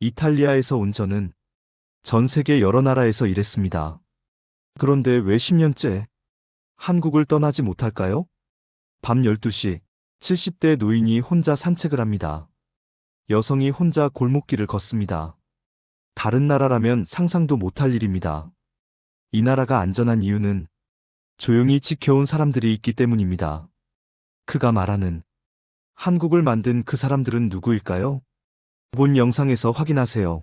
이탈리아에서 온 저는 전 세계 여러 나라에서 일했습니다. 그런데 왜 10년째 한국을 떠나지 못할까요? 밤 12시 70대 노인이 혼자 산책을 합니다. 여성이 혼자 골목길을 걷습니다. 다른 나라라면 상상도 못할 일입니다. 이 나라가 안전한 이유는 조용히 지켜온 사람들이 있기 때문입니다. 그가 말하는 한국을 만든 그 사람들은 누구일까요? 본 영상에서 확인하세요.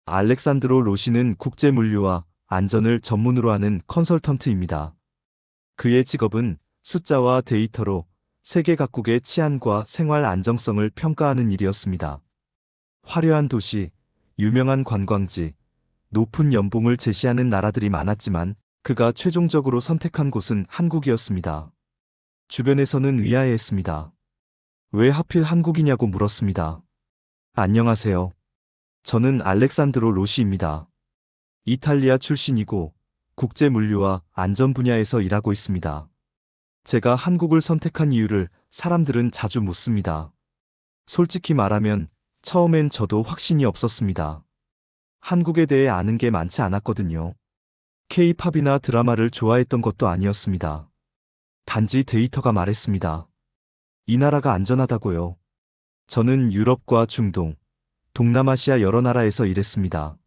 알렉산드로 로시는 국제물류와 안전을 전문으로 하는 컨설턴트입니다. 그의 직업은 숫자와 데이터로 세계 각국의 치안과 생활 안정성을 평가하는 일이었습니다. 화려한 도시, 유명한 관광지, 높은 연봉을 제시하는 나라들이 많았지만 그가 최종적으로 선택한 곳은 한국이었습니다. 주변에서는 의아해했습니다. 왜 하필 한국이냐고 물었습니다. 안녕하세요. 저는 알렉산드로 로시입니다. 이탈리아 출신이고 국제 물류와 안전 분야에서 일하고 있습니다. 제가 한국을 선택한 이유를 사람들은 자주 묻습니다. 솔직히 말하면 처음엔 저도 확신이 없었습니다. 한국에 대해 아는 게 많지 않았거든요. K-팝이나 드라마를 좋아했던 것도 아니었습니다. 단지 데이터가 말했습니다. 이 나라가 안전하다고요. 저는 유럽과 중동, 동남아시아 여러 나라에서 일했습니다.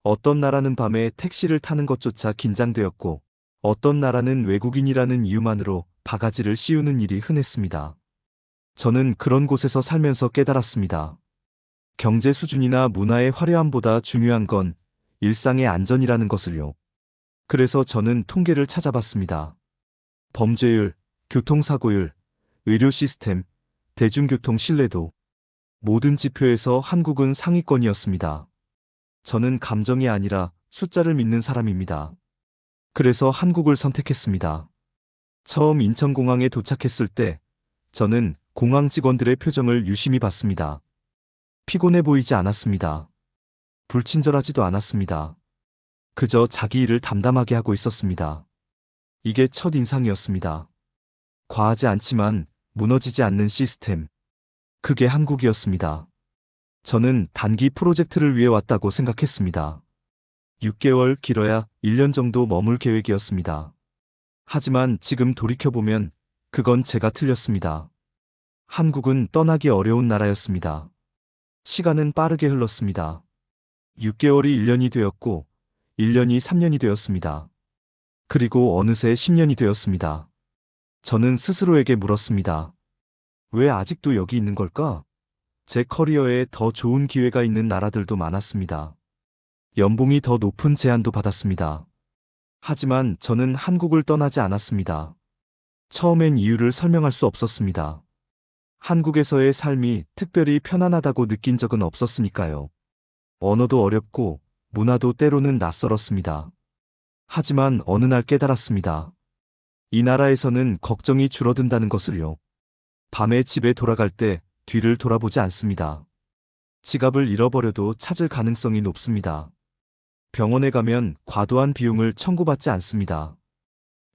어떤 나라는 밤에 택시를 타는 것조차 긴장되었고, 어떤 나라는 외국인이라는 이유만으로 바가지를 씌우는 일이 흔했습니다. 저는 그런 곳에서 살면서 깨달았습니다. 경제 수준이나 문화의 화려함보다 중요한 건 일상의 안전이라는 것을요. 그래서 저는 통계를 찾아봤습니다. 범죄율, 교통사고율, 의료 시스템, 대중교통 신뢰도, 모든 지표에서 한국은 상위권이었습니다. 저는 감정이 아니라 숫자를 믿는 사람입니다. 그래서 한국을 선택했습니다. 처음 인천공항에 도착했을 때 저는 공항 직원들의 표정을 유심히 봤습니다. 피곤해 보이지 않았습니다. 불친절하지도 않았습니다. 그저 자기 일을 담담하게 하고 있었습니다. 이게 첫 인상이었습니다. 과하지 않지만 무너지지 않는 시스템. 그게 한국이었습니다. 저는 단기 프로젝트를 위해 왔다고 생각했습니다. 6개월, 길어야 1년 정도 머물 계획이었습니다. 하지만 지금 돌이켜보면 그건 제가 틀렸습니다. 한국은 떠나기 어려운 나라였습니다. 시간은 빠르게 흘렀습니다. 6개월이 1년이 되었고 1년이 3년이 되었습니다. 그리고 어느새 10년이 되었습니다. 저는 스스로에게 물었습니다. 왜 아직도 여기 있는 걸까? 제 커리어에 더 좋은 기회가 있는 나라들도 많았습니다. 연봉이 더 높은 제안도 받았습니다. 하지만 저는 한국을 떠나지 않았습니다. 처음엔 이유를 설명할 수 없었습니다. 한국에서의 삶이 특별히 편안하다고 느낀 적은 없었으니까요. 언어도 어렵고 문화도 때로는 낯설었습니다. 하지만 어느 날 깨달았습니다. 이 나라에서는 걱정이 줄어든다는 것을요. 밤에 집에 돌아갈 때 뒤를 돌아보지 않습니다. 지갑을 잃어버려도 찾을 가능성이 높습니다. 병원에 가면 과도한 비용을 청구받지 않습니다.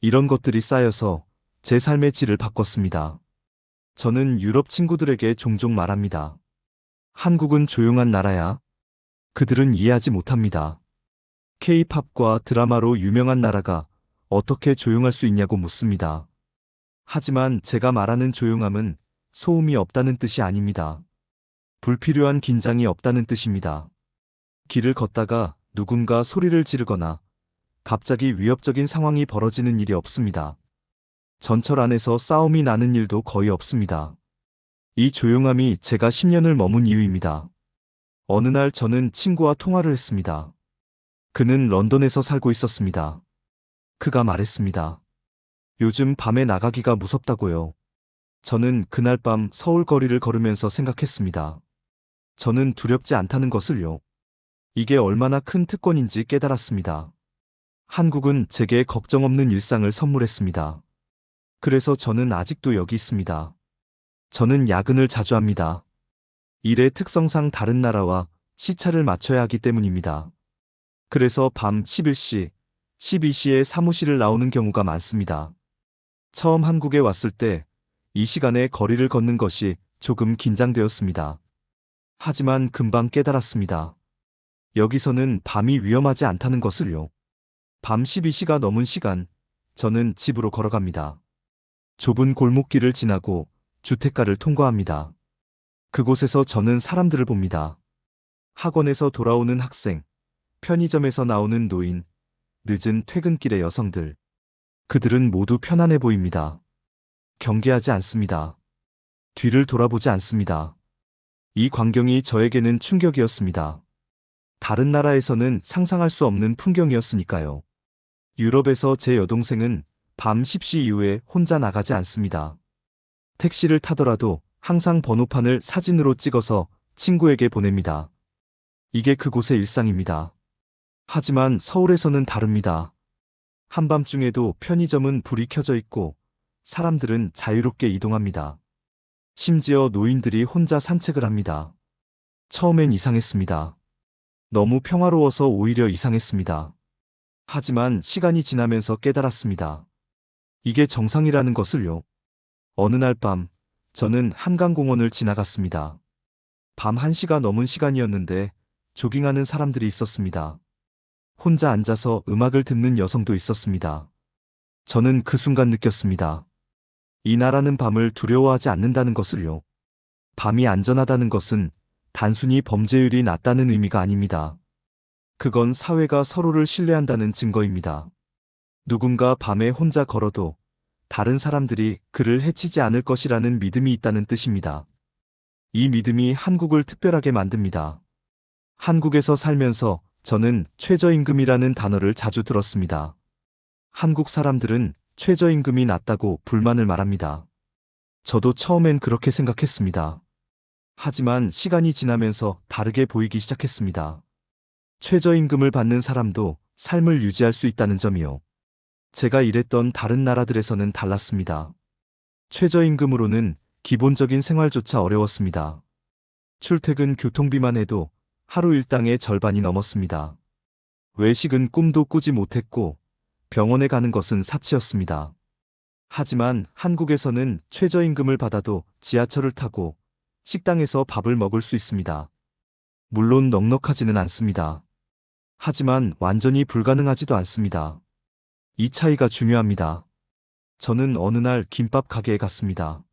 이런 것들이 쌓여서 제 삶의 질을 바꿨습니다. 저는 유럽 친구들에게 종종 말합니다. 한국은 조용한 나라야. 그들은 이해하지 못합니다. K-팝과 드라마로 유명한 나라가 어떻게 조용할 수 있냐고 묻습니다. 하지만 제가 말하는 조용함은 소음이 없다는 뜻이 아닙니다. 불필요한 긴장이 없다는 뜻입니다. 길을 걷다가 누군가 소리를 지르거나 갑자기 위협적인 상황이 벌어지는 일이 없습니다. 전철 안에서 싸움이 나는 일도 거의 없습니다. 이 조용함이 제가 10년을 머문 이유입니다. 어느 날 저는 친구와 통화를 했습니다. 그는 런던에서 살고 있었습니다. 그가 말했습니다. 요즘 밤에 나가기가 무섭다고요. 저는 그날 밤 서울 거리를 걸으면서 생각했습니다. 저는 두렵지 않다는 것을요. 이게 얼마나 큰 특권인지 깨달았습니다. 한국은 제게 걱정 없는 일상을 선물했습니다. 그래서 저는 아직도 여기 있습니다. 저는 야근을 자주 합니다. 일의 특성상 다른 나라와 시차를 맞춰야 하기 때문입니다. 그래서 밤 11시, 12시에 사무실을 나오는 경우가 많습니다. 처음 한국에 왔을 때 이 시간에 거리를 걷는 것이 조금 긴장되었습니다. 하지만 금방 깨달았습니다. 여기서는 밤이 위험하지 않다는 것을요. 밤 12시가 넘은 시간, 저는 집으로 걸어갑니다. 좁은 골목길을 지나고 주택가를 통과합니다. 그곳에서 저는 사람들을 봅니다. 학원에서 돌아오는 학생, 편의점에서 나오는 노인, 늦은 퇴근길의 여성들. 그들은 모두 편안해 보입니다. 경계하지 않습니다. 뒤를 돌아보지 않습니다. 이 광경이 저에게는 충격이었습니다. 다른 나라에서는 상상할 수 없는 풍경이었으니까요. 유럽에서 제 여동생은 밤 10시 이후에 혼자 나가지 않습니다. 택시를 타더라도 항상 번호판을 사진으로 찍어서 친구에게 보냅니다. 이게 그곳의 일상입니다. 하지만 서울에서는 다릅니다. 한밤중에도 편의점은 불이 켜져 있고 사람들은 자유롭게 이동합니다. 심지어 노인들이 혼자 산책을 합니다. 처음엔 이상했습니다. 너무 평화로워서 오히려 이상했습니다. 하지만 시간이 지나면서 깨달았습니다. 이게 정상이라는 것을요. 어느 날 밤, 저는 한강공원을 지나갔습니다. 밤 1시가 넘은 시간이었는데 조깅하는 사람들이 있었습니다. 혼자 앉아서 음악을 듣는 여성도 있었습니다. 저는 그 순간 느꼈습니다. 이 나라는 밤을 두려워하지 않는다는 것을요. 밤이 안전하다는 것은 단순히 범죄율이 낮다는 의미가 아닙니다. 그건 사회가 서로를 신뢰한다는 증거입니다. 누군가 밤에 혼자 걸어도 다른 사람들이 그를 해치지 않을 것이라는 믿음이 있다는 뜻입니다. 이 믿음이 한국을 특별하게 만듭니다. 한국에서 살면서 저는 최저임금이라는 단어를 자주 들었습니다. 한국 사람들은 최저임금이 낮다고 불만을 말합니다. 저도 처음엔 그렇게 생각했습니다. 하지만 시간이 지나면서 다르게 보이기 시작했습니다. 최저임금을 받는 사람도 삶을 유지할 수 있다는 점이요. 제가 일했던 다른 나라들에서는 달랐습니다. 최저임금으로는 기본적인 생활조차 어려웠습니다. 출퇴근 교통비만 해도 하루 일당의 절반이 넘었습니다. 외식은 꿈도 꾸지 못했고 병원에 가는 것은 사치였습니다. 하지만 한국에서는 최저임금을 받아도 지하철을 타고 식당에서 밥을 먹을 수 있습니다. 물론 넉넉하지는 않습니다. 하지만 완전히 불가능하지도 않습니다. 이 차이가 중요합니다. 저는 어느 날 김밥 가게에 갔습니다.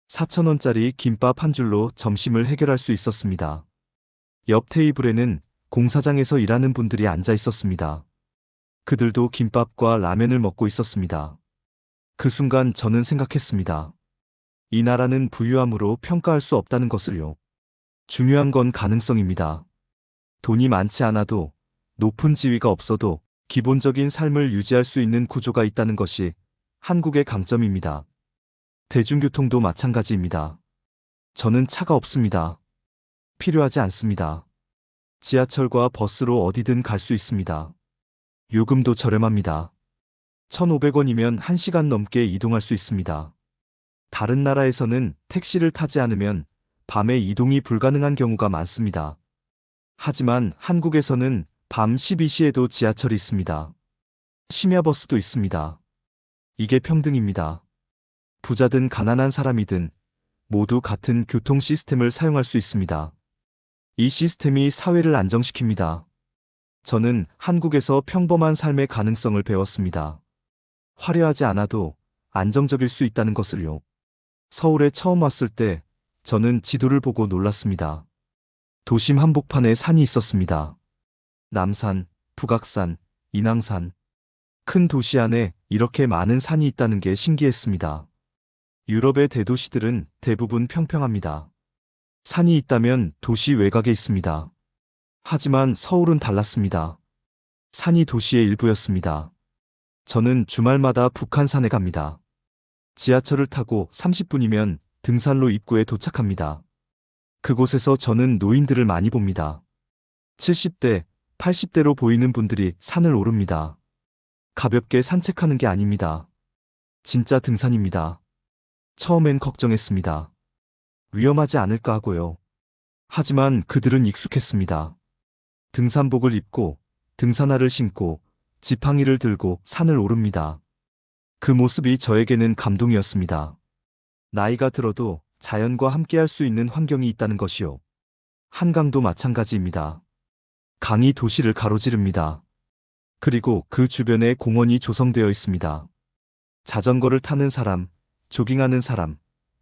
4,000원짜리 김밥 한 줄로 점심을 해결할 수 있었습니다. 옆 테이블에는 공사장에서 일하는 분들이 앉아 있었습니다. 그들도 김밥과 라면을 먹고 있었습니다. 그 순간 저는 생각했습니다. 이 나라는 부유함으로 평가할 수 없다는 것을요. 중요한 건 가능성입니다. 돈이 많지 않아도 높은 지위가 없어도 기본적인 삶을 유지할 수 있는 구조가 있다는 것이 한국의 강점입니다. 대중교통도 마찬가지입니다. 저는 차가 없습니다. 필요하지 않습니다. 지하철과 버스로 어디든 갈 수 있습니다. 요금도 저렴합니다. 1,500원이면 1시간 넘게 이동할 수 있습니다. 다른 나라에서는 택시를 타지 않으면 밤에 이동이 불가능한 경우가 많습니다. 하지만 한국에서는 밤 12시에도 지하철이 있습니다. 심야버스도 있습니다. 이게 평등입니다. 부자든 가난한 사람이든 모두 같은 교통 시스템을 사용할 수 있습니다. 이 시스템이 사회를 안정시킵니다. 저는 한국에서 평범한 삶의 가능성을 배웠습니다. 화려하지 않아도 안정적일 수 있다는 것을요. 서울에 처음 왔을 때 저는 지도를 보고 놀랐습니다. 도심 한복판에 산이 있었습니다. 남산, 북악산, 인왕산. 큰 도시 안에 이렇게 많은 산이 있다는 게 신기했습니다. 유럽의 대도시들은 대부분 평평합니다. 산이 있다면 도시 외곽에 있습니다. 하지만 서울은 달랐습니다. 산이 도시의 일부였습니다. 저는 주말마다 북한산에 갑니다. 지하철을 타고 30분이면 등산로 입구에 도착합니다. 그곳에서 저는 노인들을 많이 봅니다. 70대, 80대로 보이는 분들이 산을 오릅니다. 가볍게 산책하는 게 아닙니다. 진짜 등산입니다. 처음엔 걱정했습니다. 위험하지 않을까 하고요. 하지만 그들은 익숙했습니다. 등산복을 입고 등산화를 신고 지팡이를 들고 산을 오릅니다. 그 모습이 저에게는 감동이었습니다. 나이가 들어도 자연과 함께할 수 있는 환경이 있다는 것이요. 한강도 마찬가지입니다. 강이 도시를 가로지릅니다. 그리고 그 주변에 공원이 조성되어 있습니다. 자전거를 타는 사람, 조깅하는 사람,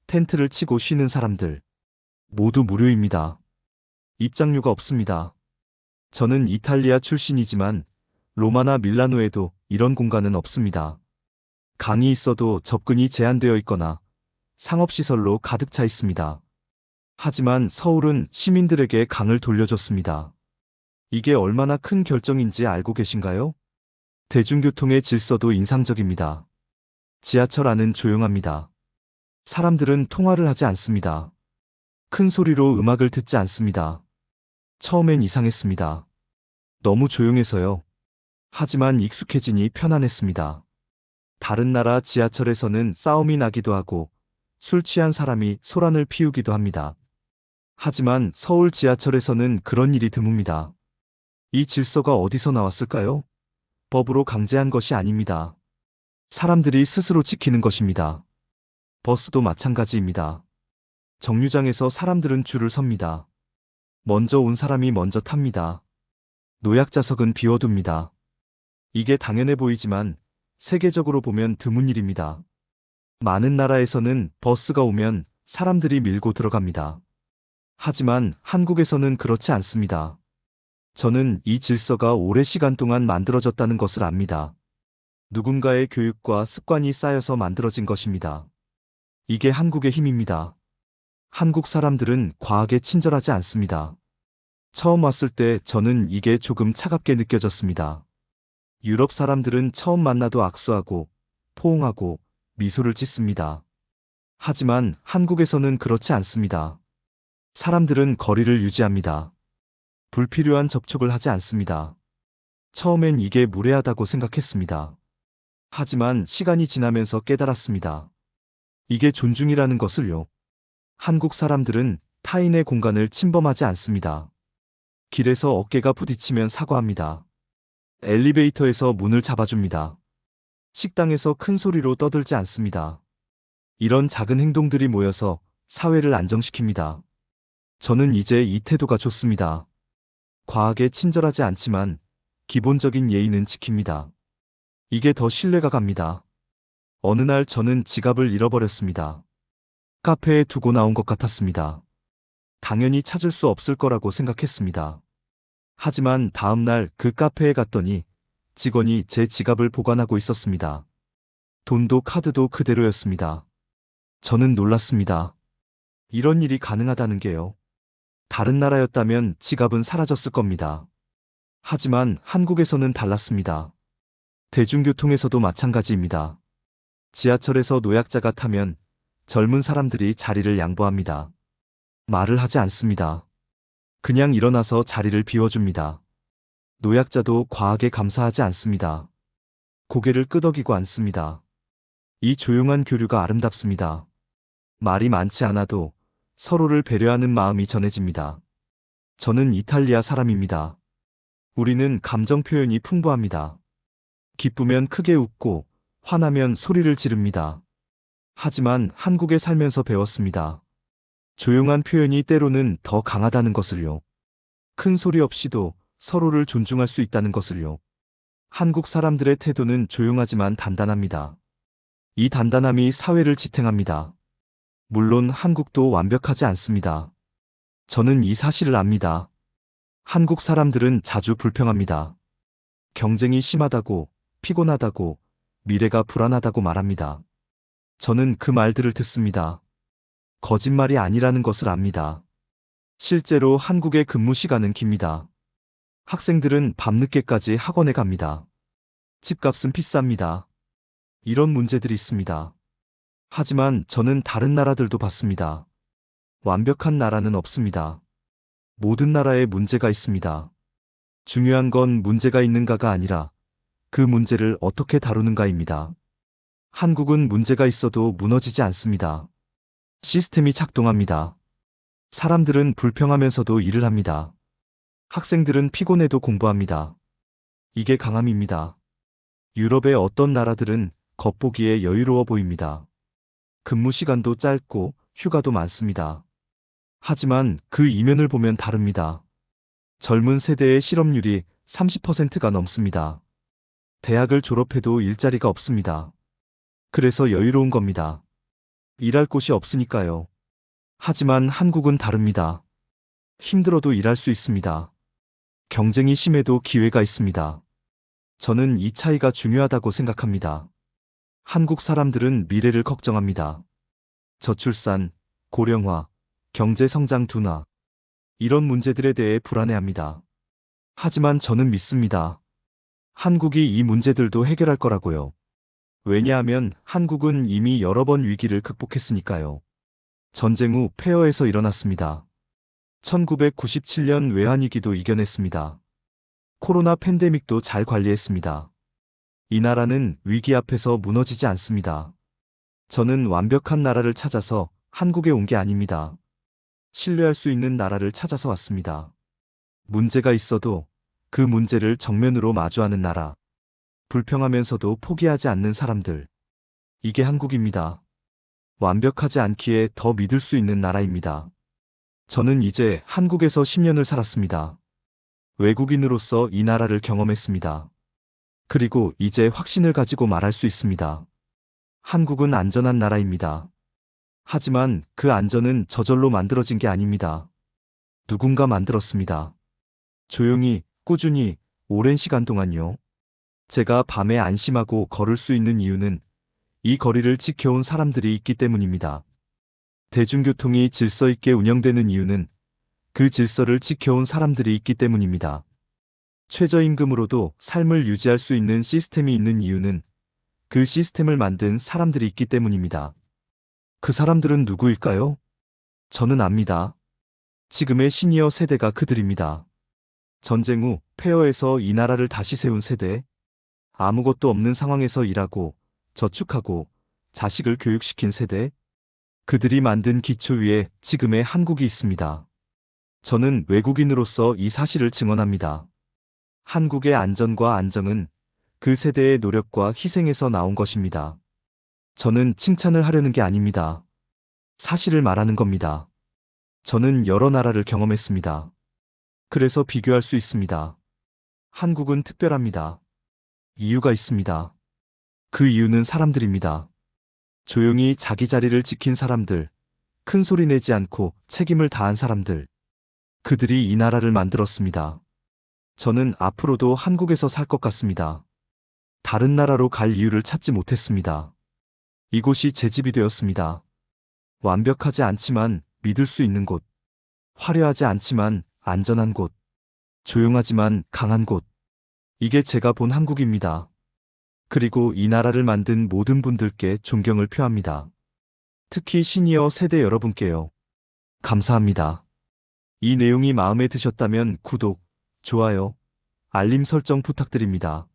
텐트를 치고 쉬는 사람들, 모두 무료입니다. 입장료가 없습니다. 저는 이탈리아 출신이지만 로마나 밀라노에도 이런 공간은 없습니다. 강이 있어도 접근이 제한되어 있거나 상업시설로 가득 차 있습니다. 하지만 서울은 시민들에게 강을 돌려줬습니다. 이게 얼마나 큰 결정인지 알고 계신가요? 대중교통의 질서도 인상적입니다. 지하철 안은 조용합니다. 사람들은 통화를 하지 않습니다. 큰 소리로 음악을 듣지 않습니다. 처음엔 이상했습니다. 너무 조용해서요. 하지만 익숙해지니 편안했습니다. 다른 나라 지하철에서는 싸움이 나기도 하고 술 취한 사람이 소란을 피우기도 합니다. 하지만 서울 지하철에서는 그런 일이 드뭅니다. 이 질서가 어디서 나왔을까요? 법으로 강제한 것이 아닙니다. 사람들이 스스로 지키는 것입니다. 버스도 마찬가지입니다. 정류장에서 사람들은 줄을 섭니다. 먼저 온 사람이 먼저 탑니다. 노약자석은 비워둡니다. 이게 당연해 보이지만 세계적으로 보면 드문 일입니다. 많은 나라에서는 버스가 오면 사람들이 밀고 들어갑니다. 하지만 한국에서는 그렇지 않습니다. 저는 이 질서가 오랜 시간 동안 만들어졌다는 것을 압니다. 누군가의 교육과 습관이 쌓여서 만들어진 것입니다. 이게 한국의 힘입니다. 한국 사람들은 과하게 친절하지 않습니다. 처음 왔을 때 저는 이게 조금 차갑게 느껴졌습니다. 유럽 사람들은 처음 만나도 악수하고 포옹하고 미소를 짓습니다. 하지만 한국에서는 그렇지 않습니다. 사람들은 거리를 유지합니다. 불필요한 접촉을 하지 않습니다. 처음엔 이게 무례하다고 생각했습니다. 하지만 시간이 지나면서 깨달았습니다. 이게 존중이라는 것을요. 한국 사람들은 타인의 공간을 침범하지 않습니다. 길에서 어깨가 부딪히면 사과합니다. 엘리베이터에서 문을 잡아줍니다. 식당에서 큰 소리로 떠들지 않습니다. 이런 작은 행동들이 모여서 사회를 안정시킵니다. 저는 이제 이 태도가 좋습니다. 과하게 친절하지 않지만 기본적인 예의는 지킵니다. 이게 더 신뢰가 갑니다. 어느 날 저는 지갑을 잃어버렸습니다. 카페에 두고 나온 것 같았습니다. 당연히 찾을 수 없을 거라고 생각했습니다. 하지만 다음 날 그 카페에 갔더니 직원이 제 지갑을 보관하고 있었습니다. 돈도 카드도 그대로였습니다. 저는 놀랐습니다. 이런 일이 가능하다는 게요. 다른 나라였다면 지갑은 사라졌을 겁니다. 하지만 한국에서는 달랐습니다. 대중교통에서도 마찬가지입니다. 지하철에서 노약자가 타면 젊은 사람들이 자리를 양보합니다. 말을 하지 않습니다. 그냥 일어나서 자리를 비워줍니다. 노약자도 과하게 감사하지 않습니다. 고개를 끄덕이고 앉습니다. 이 조용한 교류가 아름답습니다. 말이 많지 않아도 서로를 배려하는 마음이 전해집니다. 저는 이탈리아 사람입니다. 우리는 감정 표현이 풍부합니다. 기쁘면 크게 웃고 화나면 소리를 지릅니다. 하지만 한국에 살면서 배웠습니다. 조용한 표현이 때로는 더 강하다는 것을요. 큰 소리 없이도 서로를 존중할 수 있다는 것을요. 한국 사람들의 태도는 조용하지만 단단합니다. 이 단단함이 사회를 지탱합니다. 물론 한국도 완벽하지 않습니다. 저는 이 사실을 압니다. 한국 사람들은 자주 불평합니다. 경쟁이 심하다고, 피곤하다고, 미래가 불안하다고 말합니다. 저는 그 말들을 듣습니다. 거짓말이 아니라는 것을 압니다. 실제로 한국의 근무 시간은 깁니다. 학생들은 밤늦게까지 학원에 갑니다. 집값은 비쌉니다. 이런 문제들이 있습니다. 하지만 저는 다른 나라들도 봤습니다. 완벽한 나라는 없습니다. 모든 나라에 문제가 있습니다. 중요한 건 문제가 있는가가 아니라 그 문제를 어떻게 다루는가입니다. 한국은 문제가 있어도 무너지지 않습니다. 시스템이 작동합니다. 사람들은 불평하면서도 일을 합니다. 학생들은 피곤해도 공부합니다. 이게 강함입니다. 유럽의 어떤 나라들은 겉보기에 여유로워 보입니다. 근무 시간도 짧고 휴가도 많습니다. 하지만 그 이면을 보면 다릅니다. 젊은 세대의 실업률이 30%가 넘습니다. 대학을 졸업해도 일자리가 없습니다. 그래서 여유로운 겁니다. 일할 곳이 없으니까요. 하지만 한국은 다릅니다. 힘들어도 일할 수 있습니다. 경쟁이 심해도 기회가 있습니다. 저는 이 차이가 중요하다고 생각합니다. 한국 사람들은 미래를 걱정합니다. 저출산, 고령화, 경제 성장 둔화, 이런 문제들에 대해 불안해합니다. 하지만 저는 믿습니다. 한국이 이 문제들도 해결할 거라고요. 왜냐하면 한국은 이미 여러 번 위기를 극복했으니까요. 전쟁 후 폐허에서 일어났습니다. 1997년 외환위기도 이겨냈습니다. 코로나 팬데믹도 잘 관리했습니다. 이 나라는 위기 앞에서 무너지지 않습니다. 저는 완벽한 나라를 찾아서 한국에 온 게 아닙니다. 신뢰할 수 있는 나라를 찾아서 왔습니다. 문제가 있어도 그 문제를 정면으로 마주하는 나라. 불평하면서도 포기하지 않는 사람들. 이게 한국입니다. 완벽하지 않기에 더 믿을 수 있는 나라입니다. 저는 이제 한국에서 10년을 살았습니다. 외국인으로서 이 나라를 경험했습니다. 그리고 이제 확신을 가지고 말할 수 있습니다. 한국은 안전한 나라입니다. 하지만 그 안전은 저절로 만들어진 게 아닙니다. 누군가 만들었습니다. 조용히, 꾸준히, 오랜 시간 동안요. 제가 밤에 안심하고 걸을 수 있는 이유는 이 거리를 지켜온 사람들이 있기 때문입니다. 대중교통이 질서 있게 운영되는 이유는 그 질서를 지켜온 사람들이 있기 때문입니다. 최저임금으로도 삶을 유지할 수 있는 시스템이 있는 이유는 그 시스템을 만든 사람들이 있기 때문입니다. 그 사람들은 누구일까요? 저는 압니다. 지금의 시니어 세대가 그들입니다. 전쟁 후 폐허에서 이 나라를 다시 세운 세대. 아무것도 없는 상황에서 일하고 저축하고 자식을 교육시킨 세대. 그들이 만든 기초 위에 지금의 한국이 있습니다. 저는 외국인으로서 이 사실을 증언합니다. 한국의 안전과 안정은 그 세대의 노력과 희생에서 나온 것입니다. 저는 칭찬을 하려는 게 아닙니다. 사실을 말하는 겁니다. 저는 여러 나라를 경험했습니다. 그래서 비교할 수 있습니다. 한국은 특별합니다. 이유가 있습니다. 그 이유는 사람들입니다. 조용히 자기 자리를 지킨 사람들, 큰 소리 내지 않고 책임을 다한 사람들. 그들이 이 나라를 만들었습니다. 저는 앞으로도 한국에서 살 것 같습니다. 다른 나라로 갈 이유를 찾지 못했습니다. 이곳이 제 집이 되었습니다. 완벽하지 않지만 믿을 수 있는 곳. 화려하지 않지만 안전한 곳. 조용하지만 강한 곳. 이게 제가 본 한국입니다. 그리고 이 나라를 만든 모든 분들께 존경을 표합니다. 특히 시니어 세대 여러분께요. 감사합니다. 이 내용이 마음에 드셨다면 구독, 좋아요, 알림 설정 부탁드립니다.